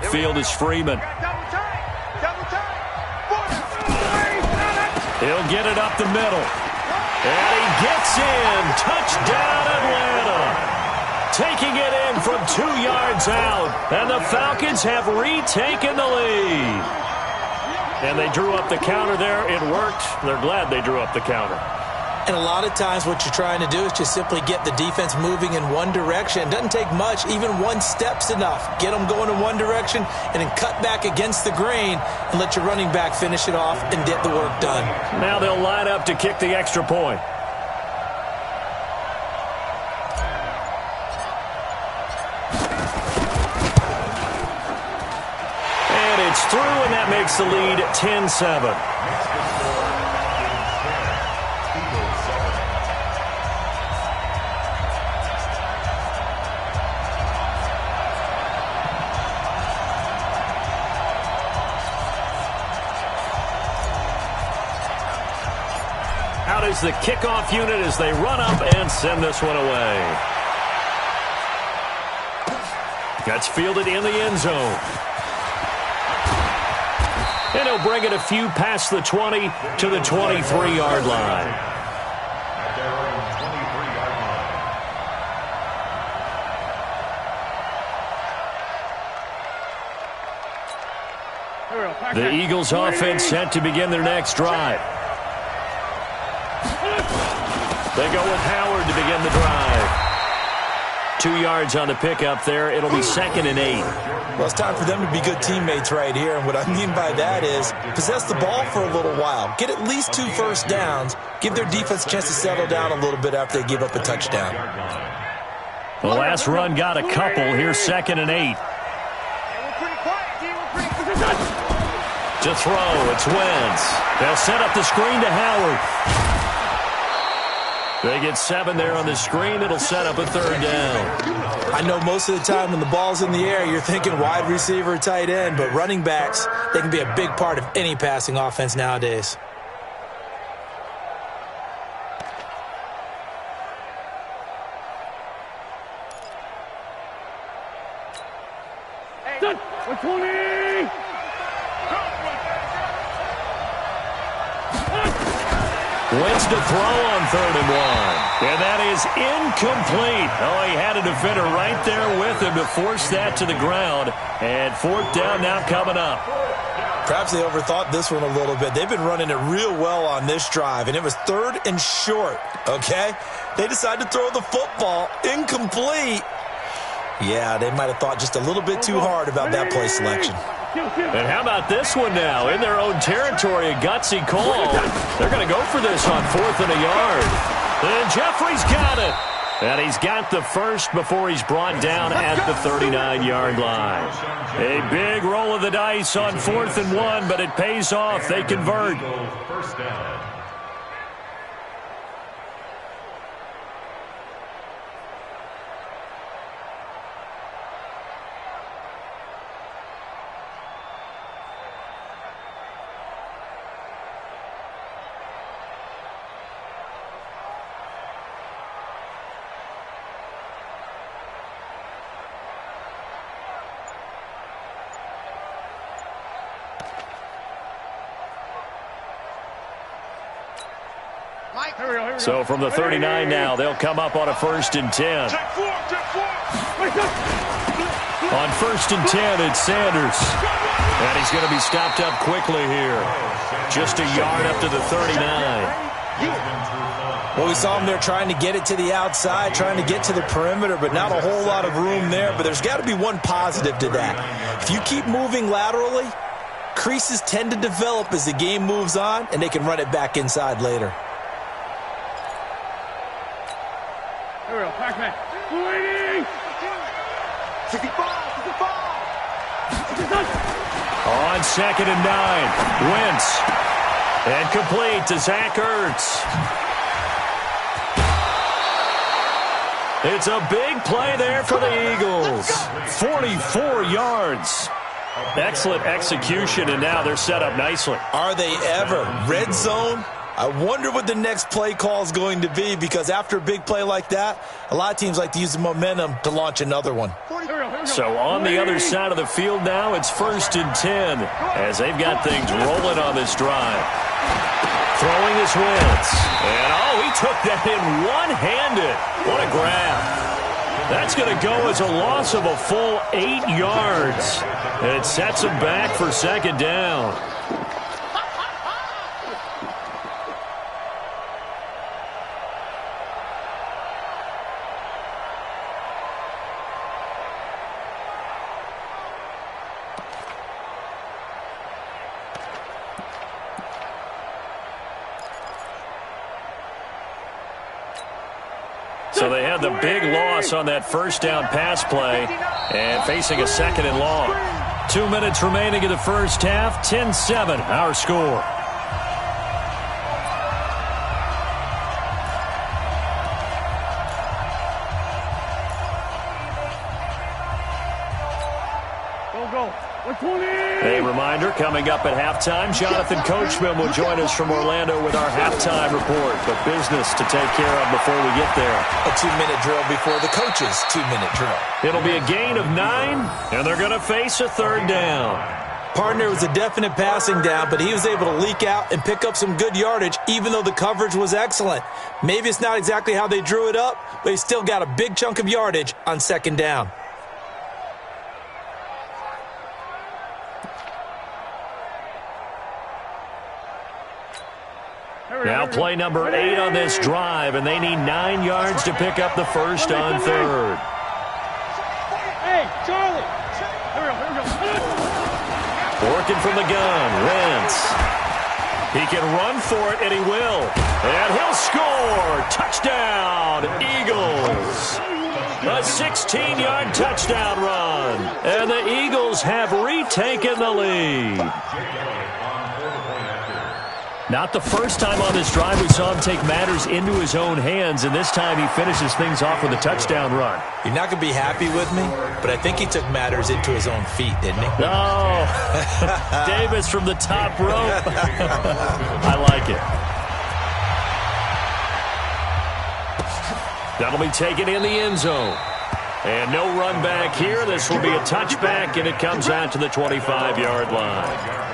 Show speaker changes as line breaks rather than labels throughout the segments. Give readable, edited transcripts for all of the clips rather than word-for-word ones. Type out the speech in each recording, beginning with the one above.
backfield is Freeman. He'll get it up the middle. And he gets in. Touchdown, Atlanta. Taking it in from 2 yards out. And the Falcons have retaken the lead. And they drew up the counter there. It worked. They're glad they drew up the counter.
And a lot of times what you're trying to do is just simply get the defense moving in one direction. It doesn't take much. Even one step's enough. Get them going in one direction and then cut back against the grain and let your running back finish it off and get the work done.
Now they'll line up to kick the extra point. And it's through, and that makes the lead 10-7. Out is the kickoff unit as they run up and send this one away. That's fielded in the end zone. And he'll bring it a few past the 20 to the 23-yard line. The Eagles offense set to begin their next drive. They go with Howard to begin the drive. 2 yards on the pickup there. It'll be 2nd and 8.
Well, it's time for them to be good teammates right here. And what I mean by that is possess the ball for a little while. Get at least 2 first downs. Give their defense a chance to settle down a little bit after they give up a touchdown.
The last run got a couple. Here's 2nd and 8. To throw, it's Wentz. They'll set up the screen to Howard. They get 7 there on the screen. It'll set up a 3rd down.
I know most of the time when the ball's in the air, you're thinking wide receiver, tight end, but running backs, they can be a big part of any passing offense nowadays.
Hey, 20!
Wentz to throw on 3rd and 1. And that is incomplete. Oh, he had a defender right there with him to force that to the ground. And 4th down now coming up.
Perhaps they overthought this one a little bit. They've been running it real well on this drive, and it was 3rd and short, okay? They decided to throw the football incomplete. Yeah, they might have thought just a little bit too hard about that play selection.
And how about this one now? In their own territory, a gutsy call. They're going to go for this on 4th and a yard. And Jeffrey's got it. And he's got the first before he's brought down at the 39-yard line. A big roll of the dice on 4th and 1, but it pays off. They convert.
First down.
So from the 39 now, they'll come up on a 1st and 10. On 1st and 10, it's Sanders. And he's going to be stopped up quickly here. Just a yard up to the 39.
Well, we saw him there trying to get it to the outside, trying to get to the perimeter, but not a whole lot of room there. But there's got to be one positive to that. If you keep moving laterally, creases tend to develop as the game moves on, and they can run it back inside later.
On 2nd and 9, Wentz. And complete to Zach Ertz. It's a big play there for the Eagles. 44 yards. Excellent execution, and now they're set up nicely.
Are they ever? Red zone? I wonder what the next play call is going to be, because after a big play like that, a lot of teams like to use the momentum to launch another one.
So on the other side of the field now, it's 1st and 10 as they've got things rolling on this drive. Throwing is Wentz. And, he took that in one-handed. What a grab. That's going to go as a loss of a full 8 yards. And it sets him back for 2nd down. So they had the big loss on that 1st down pass play and facing a 2nd and long. 2 minutes remaining in the first half. 10-7 our score. A reminder, coming up at halftime, Jonathan Coachman will join us from Orlando with our halftime report. But business to take care of before we get there.
A 2-minute drill before the coach's 2-minute drill.
It'll be a gain of 9, and they're going to face a 3rd down.
Partner was a definite passing down, but he was able to leak out and pick up some good yardage, even though the coverage was excellent. Maybe it's not exactly how they drew it up, but he still got a big chunk of yardage on 2nd down.
Now play number 8 on this drive, and they need 9 yards to pick up the first on 3rd.
Hey, Charlie! Here we go.
Working from the gun, Wentz. He can run for it, and he will. And he'll score! Touchdown, Eagles! A 16-yard touchdown run. And the Eagles have retaken the lead. Not the first time on this drive we saw him take matters into his own hands, and this time he finishes things off with a touchdown run.
You're not going to be happy with me, but I think he took matters into his own feet, didn't he?
Oh, Davis from the top rope. I like it. That'll be taken in the end zone. And no run back here. This will be a touchback, and it comes out to the 25-yard line.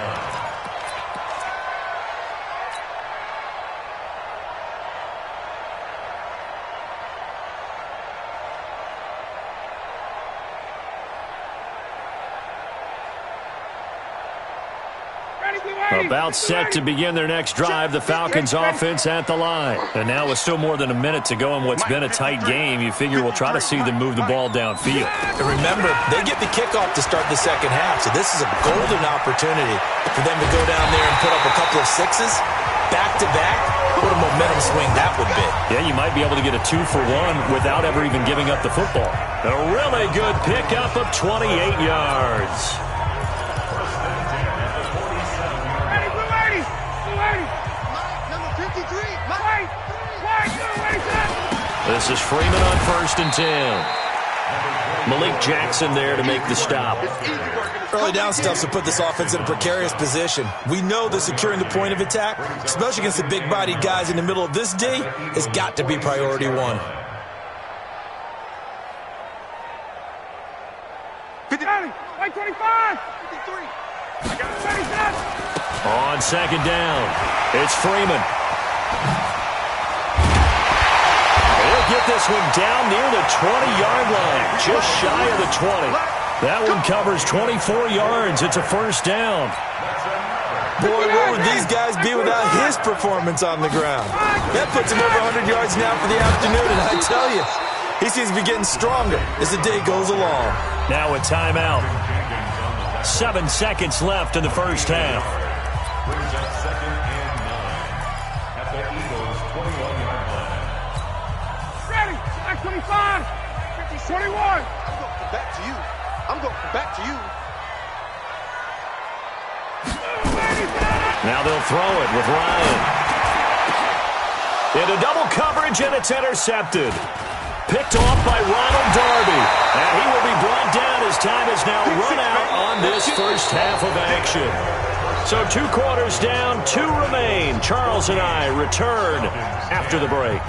About set to begin their next drive, the Falcons offense at the line. And now with still more than a minute to go in what's been a tight game, you figure we'll try to see them move the ball downfield.
And remember, they get the kickoff to start the second half, so this is a golden opportunity for them to go down there and put up a couple of 6s back-to-back. What a momentum swing that would be.
Yeah, you might be able to get a 2-for-1 without ever even giving up the football. A really good pickup of 28 yards. This is Freeman on 1st and 10. Malik Jackson there to make the stop.
Early down stuff to put this offense in a precarious position. We know that securing the point of attack, especially against the big-bodied guys in the middle of this D, has got to be priority 1.
25! 53! I got 37!
On 2nd down, it's Freeman. Get this one down near the 20-yard line, just shy of the 20. That one covers 24 yards. It's a 1st down.
Boy, where would these guys be without his performance on the ground? That puts him over 100 yards now for the afternoon, and I tell you, he seems to be getting stronger as the day goes along.
Now a timeout. 7 seconds left in the first half.
21! I'm going back to you. I'm going back to you.
Now they'll throw it with Ryan. Into double coverage, and it's intercepted. Picked off by Ronald Darby. And he will be brought down as time is now run out on this first half of action. So 2 quarters down, 2 remain. Charles and I return after the break.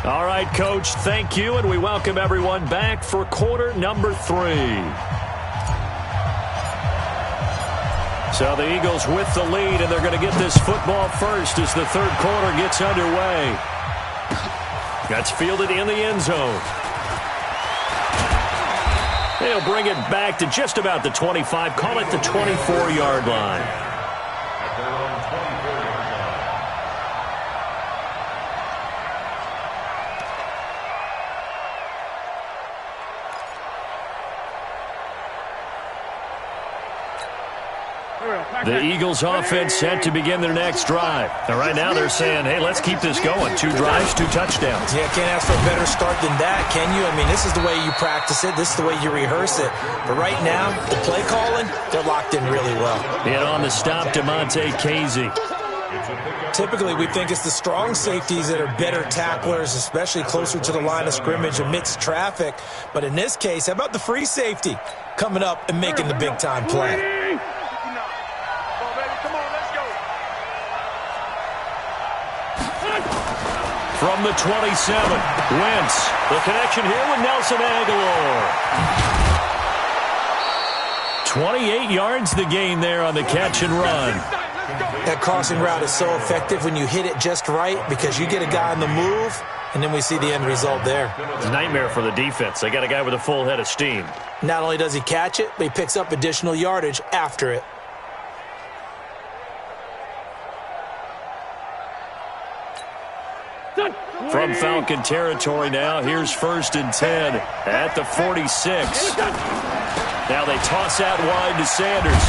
All right, Coach, thank you, and we welcome everyone back for quarter number 3. So the Eagles with the lead, and they're going to get this football first as the third quarter gets underway. That's fielded in the end zone. They'll bring it back to just about the 25, call it the 24-yard line. The Eagles offense set to begin their next drive. And right now they're saying, hey, let's keep this going. 2 drives, 2 touchdowns.
Yeah, can't ask for a better start than that, can you? I mean, this is the way you practice it. This is the way you rehearse it. But right now, the play calling, they're locked in really well.
Hit on the stop, DeMonte Casey.
Typically, we think it's the strong safeties that are better tacklers, especially closer to the line of scrimmage amidst traffic. But in this case, how about the free safety coming up and making the big-time play?
From the 27, Wentz. The connection here with Nelson Aguilar. 28 yards the gain there on the catch and run.
That crossing route is so effective when you hit it just right because you get a guy on the move, and then we see the end result there.
It's a nightmare for the defense. They got a guy with a full head of steam.
Not only does he catch it, but he picks up additional yardage after it.
From Falcon territory now, here's 1st and 10 at the 46. Now they toss out wide to Sanders.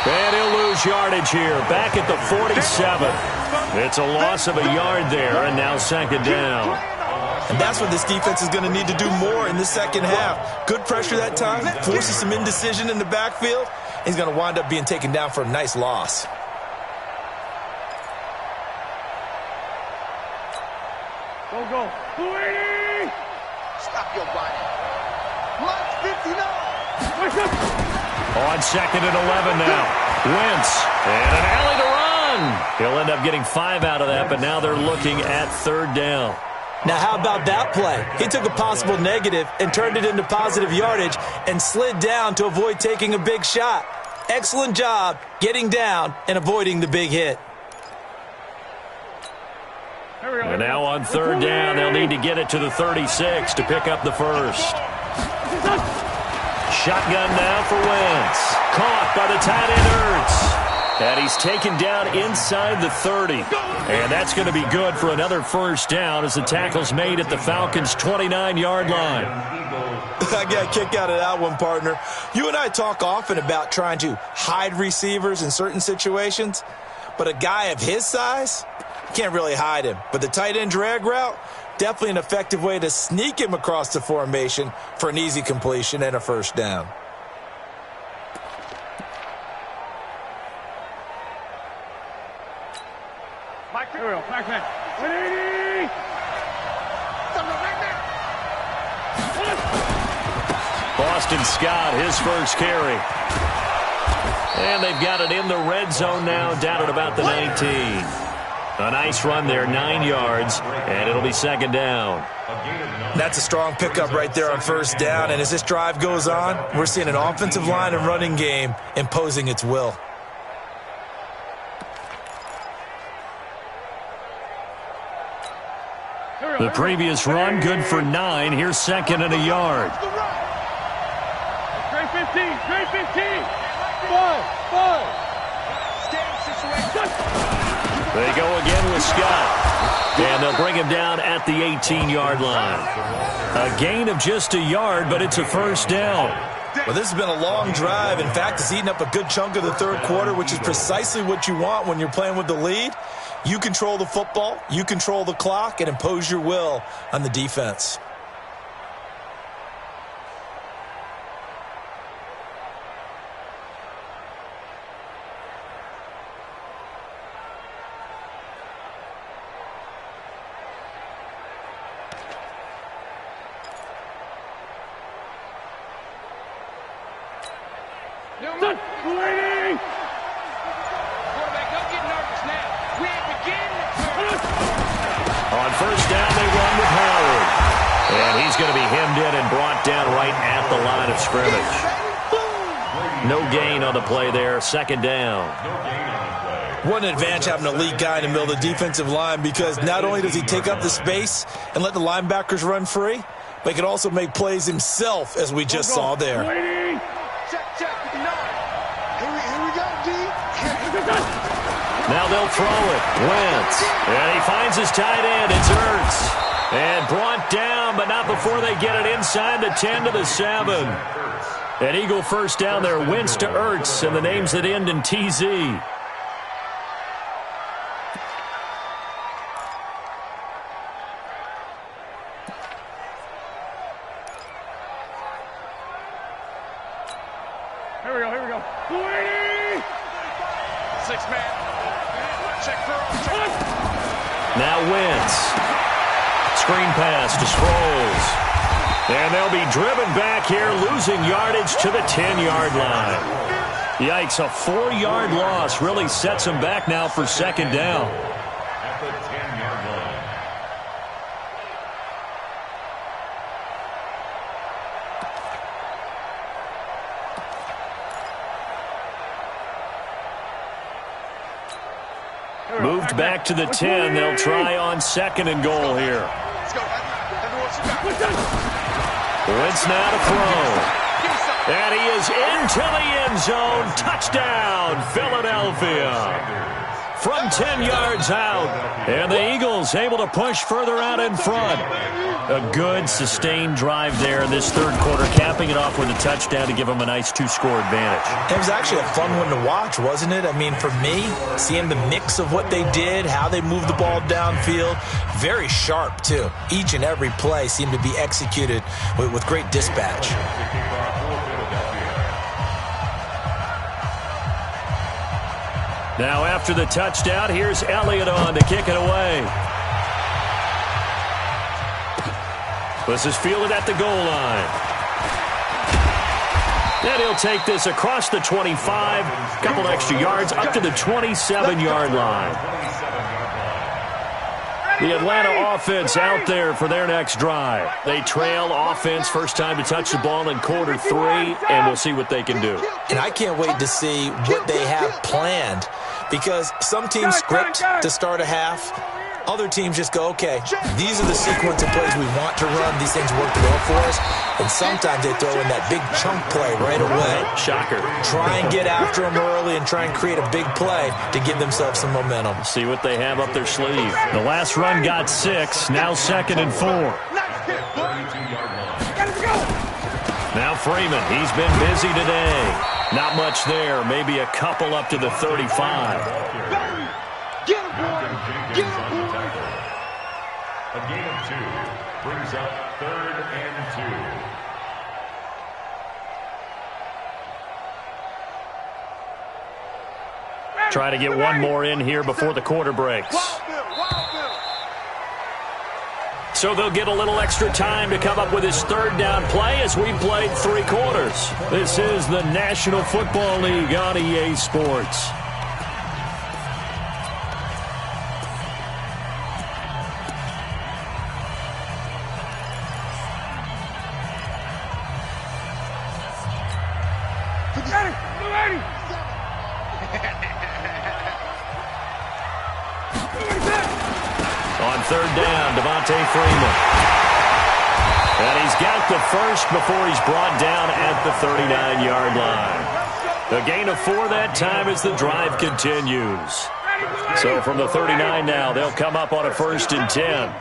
And he'll lose yardage here, back at the 47. It's a loss of a yard there, and now 2nd down.
And that's what this defense is going to need to do more in the second half. Good pressure that time, forces some indecision in the backfield. He's going to wind up being taken down for a nice loss.
Go. 280! Stop your body. Block 59.
On 2nd and 11 now. Wentz. And an alley to run. He'll end up getting 5 out of that, but now they're looking at 3rd down.
Now, how about that play? He took a possible negative and turned it into positive yardage and slid down to avoid taking a big shot. Excellent job getting down and avoiding the big hit.
And now on 3rd down, they'll need to get it to the 36 to pick up the first. Shotgun now for Wentz. Caught by the tight end Ertz. And he's taken down inside the 30. And that's going to be good for another first down as the tackle's made at the Falcons' 29-yard line.
I got a kick out of that one, partner. You and I talk often about trying to hide receivers in certain situations. But a guy of his size, can't really hide him. But the tight end drag route, definitely an effective way to sneak him across the formation for an easy completion and a first down.
Boston Scott, his first carry. And they've got it in the red zone now, down at about the 19. A nice run there, 9 yards, and it'll be 2nd down.
That's a strong pickup right there on first down, and as this drive goes on, we're seeing an offensive line and running game imposing its will.
The previous run, good for 9. Here's 2nd and a yard.
Trey 15. Five.
They go again with Scott. And they'll bring him down at the 18-yard line. A gain of just a yard, but it's a first down.
Well, this has been a long drive. In fact, it's eaten up a good chunk of the third quarter, which is precisely what you want when you're playing with the lead. You control the football, you control the clock, and impose your will on the defense.
On first down, they run with Howard. And he's going to be hemmed in and brought down right at the line of scrimmage. No gain on the play there. Second down.
What an advantage having a lead guy in the middle of the defensive line, because not only does he take up the space and let the linebackers run free, but he can also make plays himself, as we just saw there.
Check. Here we go, D.
Now they'll throw it. Wentz. And he finds his tight end. It's Ertz. And brought down, but not before they get it inside the 10 to the 7. An Eagle first down there. Wentz to Ertz, and the names that end in TZ.
Here we go. 6-man. Check for
Now Wentz. Screen pass to Sproles. And they'll be driven back here, losing yardage to the 10-yard line. Yikes, a 4-yard loss really sets them back now for second down.
At the 10-yard line.
Moved back to the 10. They'll try on second and goal here.
Let's go.
Wentz now to throw. And he is into the end zone. Touchdown, Philadelphia. From 10 yards out. And the Eagles able to push further out in front. A good, sustained drive there in this third quarter, capping it off with a touchdown to give them a nice 2-score advantage.
It was actually a fun one to watch, wasn't it? I mean, for me, seeing the mix of what they did, how they moved the ball downfield, very sharp, too. Each and every play seemed to be executed with great dispatch.
Now after the touchdown, here's Elliott on to kick it away. This is fielded at the goal line. And he'll take this across the 25, couple extra yards, up to the 27-yard line. The Atlanta offense out there for their next drive. They trail offense, first time to touch the ball in quarter 3, and we'll see what they can do.
And I can't wait to see what they have planned, because some teams script to start a half. Other teams just go, okay, these are the sequence of plays we want to run. These things work well for us. And sometimes they throw in that big chunk play right away.
Shocker.
Try and get after them early and try and create a big play to give themselves some momentum.
See what they have up their sleeve. The last run got 6. Now second and 4. Now Freeman. He's been busy today. Not much there. Maybe a couple up to the 35.
A gain of 2 brings up 3rd and 2.
Try to get one more in here before the quarter breaks. So they'll get a little extra time to come up with his third down play as we played 3 quarters. This is the National Football League on EA Sports. On third down, Freeman. And he's got the first before he's brought down at the 39-yard line. A gain of 4 that time as the drive continues. So from the 39 now, they'll come up on a 1st and 10.
1st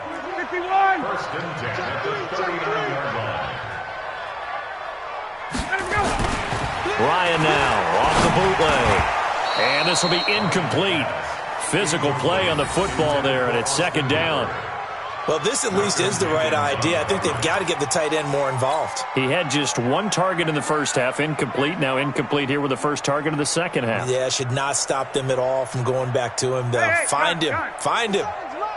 and 10 at the 39-yard line.
Ryan now off the bootleg. And this will be incomplete. Physical play on the football there, and it's second down.
Well, this at least is the right idea. I think they've got to get the tight end more involved.
He had just 1 target in the first half, incomplete. Now incomplete here with the first target of the second half.
Yeah, should not stop them at all from going back to him. Find him. Find him.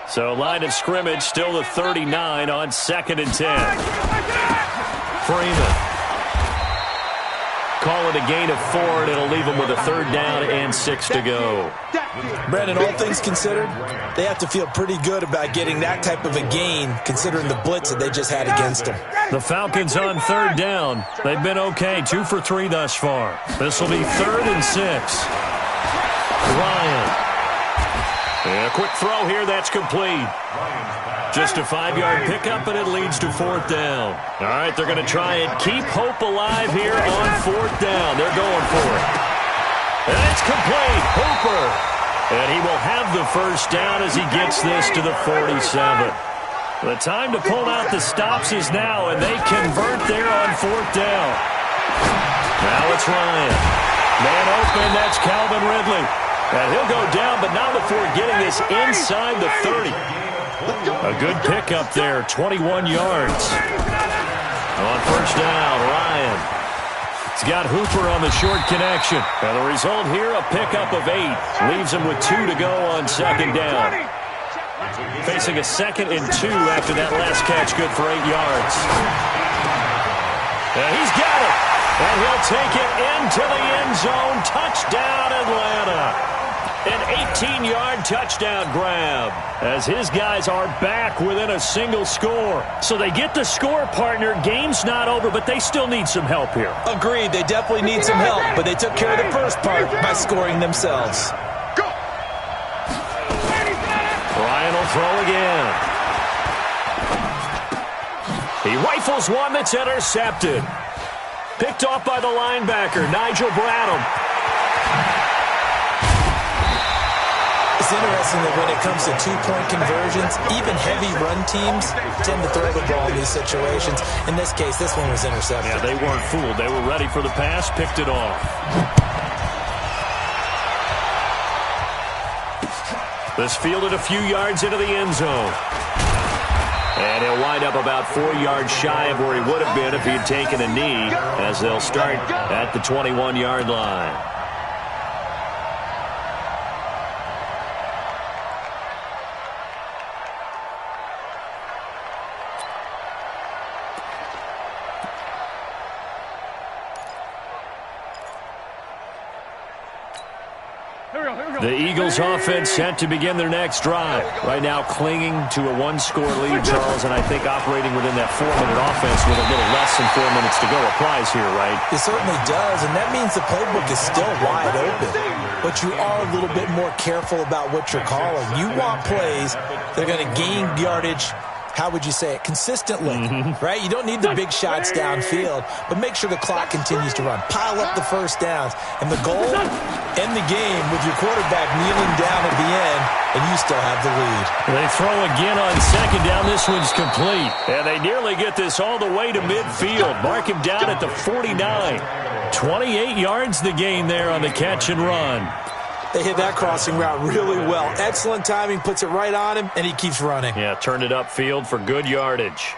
So line of scrimmage still the 39 on 2nd and 10. Freeman. call it a gain of 4, and it'll leave them with a 3rd down and 6 to go.
Brandon, all things considered, they have to feel pretty good about getting that type of a gain, considering the blitz that they just had against them.
The Falcons on 3rd down. They've been okay, 2 for 3 thus far. This will be 3rd and 6. Ryan. And a quick throw here, that's complete. Just a 5-yard pickup, and it leads to 4th down. All right, they're going to try and keep hope alive here on 4th down. They're going for it. And it's complete. Hooper. And he will have the 1st down as he gets this to the 47. The time to pull out the stops is now, and they convert there on 4th down. Now it's Ryan. Man open, that's Calvin Ridley. And he'll go down, but not before getting this inside the 30. A good pickup there, 21 yards. On 1st down, Ryan. He's got Hooper on the short connection. And the result here, a pickup of 8. Leaves him with 2 to go on 2nd down. Facing a 2nd and 2 after that last catch, good for 8 yards. And he's got it. And he'll take it into the end zone. Touchdown, Atlanta. An 18-yard touchdown grab as his guys are back within a single score. So they get the score, partner. Game's not over, but they still need some help here.
Agreed. They definitely need some help, but they took care of the first part by scoring themselves.
Ryan will throw again. He rifles one that's intercepted. Picked off by the linebacker, Nigel Bradham.
It's interesting that when it comes to 2-point conversions, even heavy run teams tend to throw the ball in these situations. In this case, this one was intercepted.
Yeah, they weren't fooled. They were ready for the pass, picked it off. This fielded a few yards into the end zone. And he'll wind up about 4 yards shy of where he would have been if he had taken a knee, as they'll start at the 21-yard line. The Eagles offense set to begin their next drive. Right now clinging to a 1-score lead, Charles, and I think operating within that 4-minute offense with a little less than 4 minutes to go applies here, right?
It certainly does, and that means the playbook is still wide open. But you are a little bit more careful about what you're calling. You want plays that are going to gain yardage, how would you say it, consistently, right? You don't need the big shots downfield, but make sure the clock continues to run. Pile up the first downs. And the goal, end the game with your quarterback kneeling down at the end, and you still have the lead.
They throw again on 2nd down. This one's complete. And they nearly get this all the way to midfield. Mark him down at the 49. 28 yards the gain there on the catch and run.
They hit that crossing route really well. Excellent timing, puts it right on him, and he keeps running.
Yeah, turned it upfield for good yardage.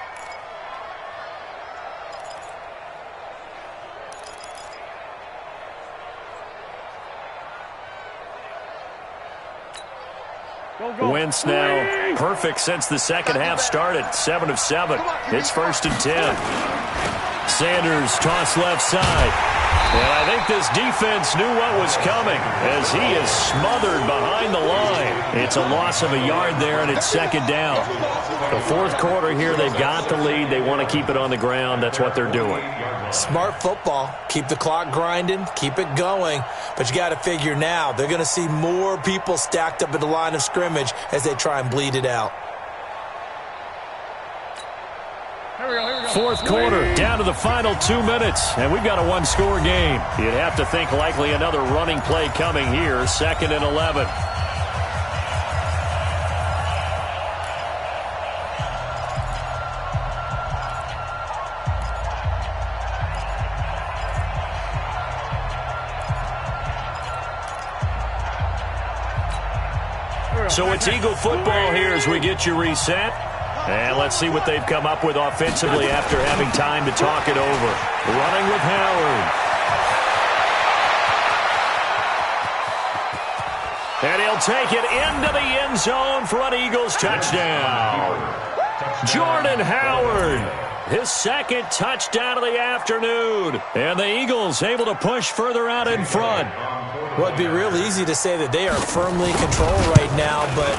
Wentz now perfect since the second half started. 7 of 7. It's 1st and 10. Sanders toss left side. And I think this defense knew what was coming as he is smothered behind the line. It's a loss of a yard there, and it's 2nd down. The 4th quarter here, they've got the lead. They want to keep it on the ground. That's what they're doing.
Smart football. Keep the clock grinding. Keep it going. But you got to figure now, they're going to see more people stacked up at the line of scrimmage as they try and bleed it out.
4th quarter, down to the final 2 minutes, and we've got a 1-score game. You'd have to think likely another running play coming here, 2nd and 11. So it's Eagle football here as we get you reset. And let's see what they've come up with offensively after having time to talk it over. Running with Howard. And he'll take it into the end zone for an Eagles touchdown. Jordan Howard. his second touchdown of the afternoon. And the Eagles able to push further out in front.
Well, it'd be real easy to say that they are firmly in control right now, but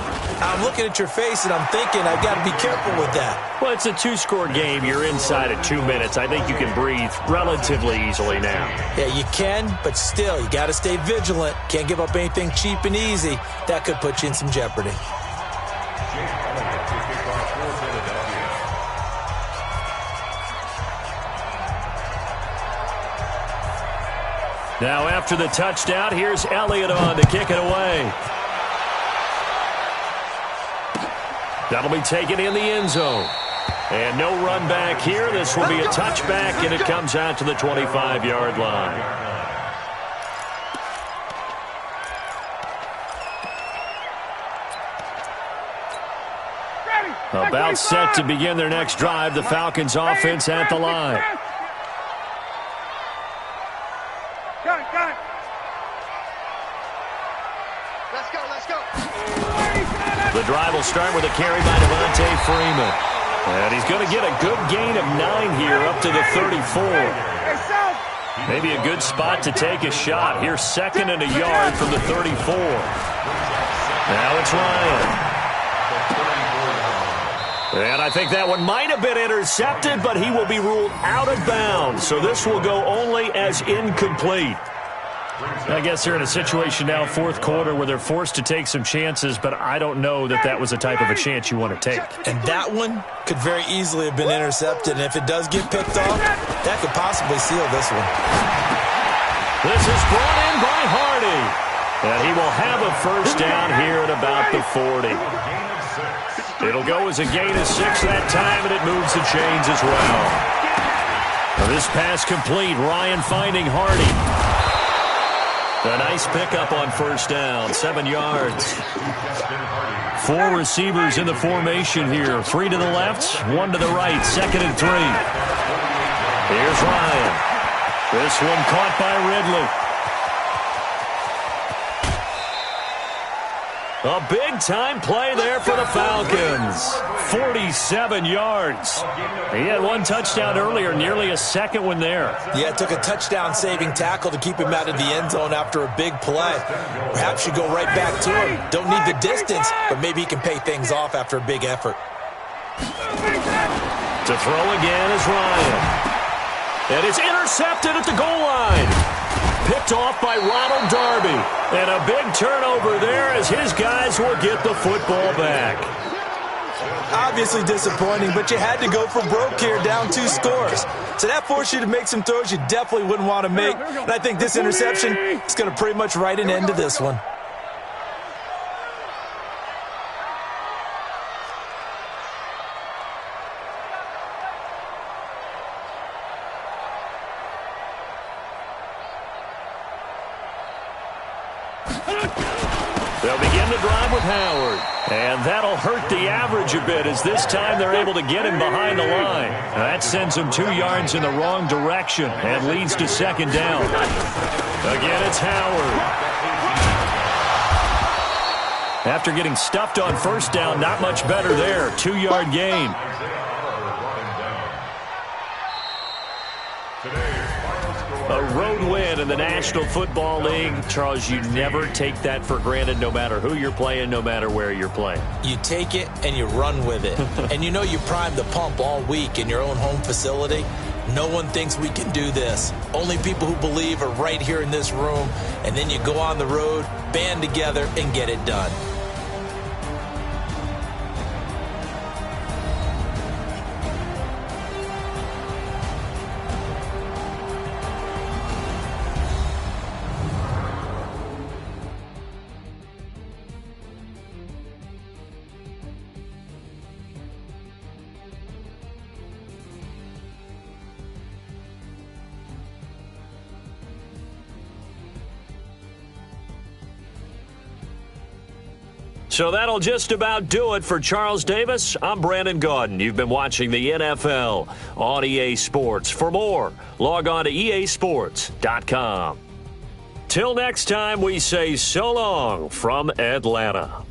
I'm looking at your face and I'm thinking I've got to be careful with that.
Well, it's a two-score game. You're inside of 2 minutes. I think you can breathe relatively easily now.
Yeah, you can, but still, you got to stay vigilant. Can't give up anything cheap and easy. That could put you in some jeopardy.
Now after the touchdown, here's Elliott on to kick it away. That'll be taken in the end zone. And no run back here. This will be a touchback, and it comes out to the 25-yard line. About set to begin their next drive. The Falcons offense at the line.
Got it. Let's go.
The drive will start with a carry by Devontae Freeman. And he's going to get a good gain of 9 here up to the 34. Maybe a good spot to take a shot. Here's 2nd and a yard from the 34. Now it's Ryan. And I think that one might have been intercepted, but he will be ruled out of bounds. So this will go only as incomplete. I guess they're in a situation now, fourth quarter, where they're forced to take some chances, but I don't know that that was the type of a chance you want to take.
And that one could very easily have been intercepted, and if it does get picked off, that could possibly seal this one.
This is brought in by Hardy. And he will have a first down here at about the 40. It'll go as a gain of 6 that time, and it moves the chains as well. Now this pass complete. Ryan finding Hardy. A nice pickup on first down, 7 yards. 4 receivers in the formation here. 3 to the left, 1 to the right, 2nd and 3. Here's Ryan. This one caught by Ridley. A big-time play there for the Falcons. 47 yards. He had 1 touchdown earlier, nearly a second one there.
Yeah, it took a touchdown-saving tackle to keep him out of the end zone after a big play. Perhaps you go right back to him. Don't need the distance, but maybe he can pay things off after a big effort.
To throw again is Ryan. And it's intercepted at the goal line. Picked off by Ronald Darby. And a big turnover there as his guys will get the football back.
Obviously disappointing, but you had to go for broke here, down 2 scores. So that forced you to make some throws you definitely wouldn't want to make. And I think this interception is going to pretty much write an end to this one.
They'll begin the drive with Howard. And that'll hurt the average a bit as this time they're able to get him behind the line. Now that sends him 2 yards in the wrong direction and leads to 2nd down. Again, it's Howard. After getting stuffed on first down, not much better there. 2-yard gain. A road win in the National Football League. Charles, you never take that for granted no matter who you're playing, no matter where you're playing.
You take it and you run with it. And you know you primed the pump all week in your own home facility. No one thinks we can do this. Only people who believe are right here in this room. And then you go on the road, band together, and get it done.
So that'll just about do it for Charles Davis. I'm Brandon Gaudin. You've been watching the NFL on EA Sports. For more, log on to easports.com. Till next time, we say so long from Atlanta.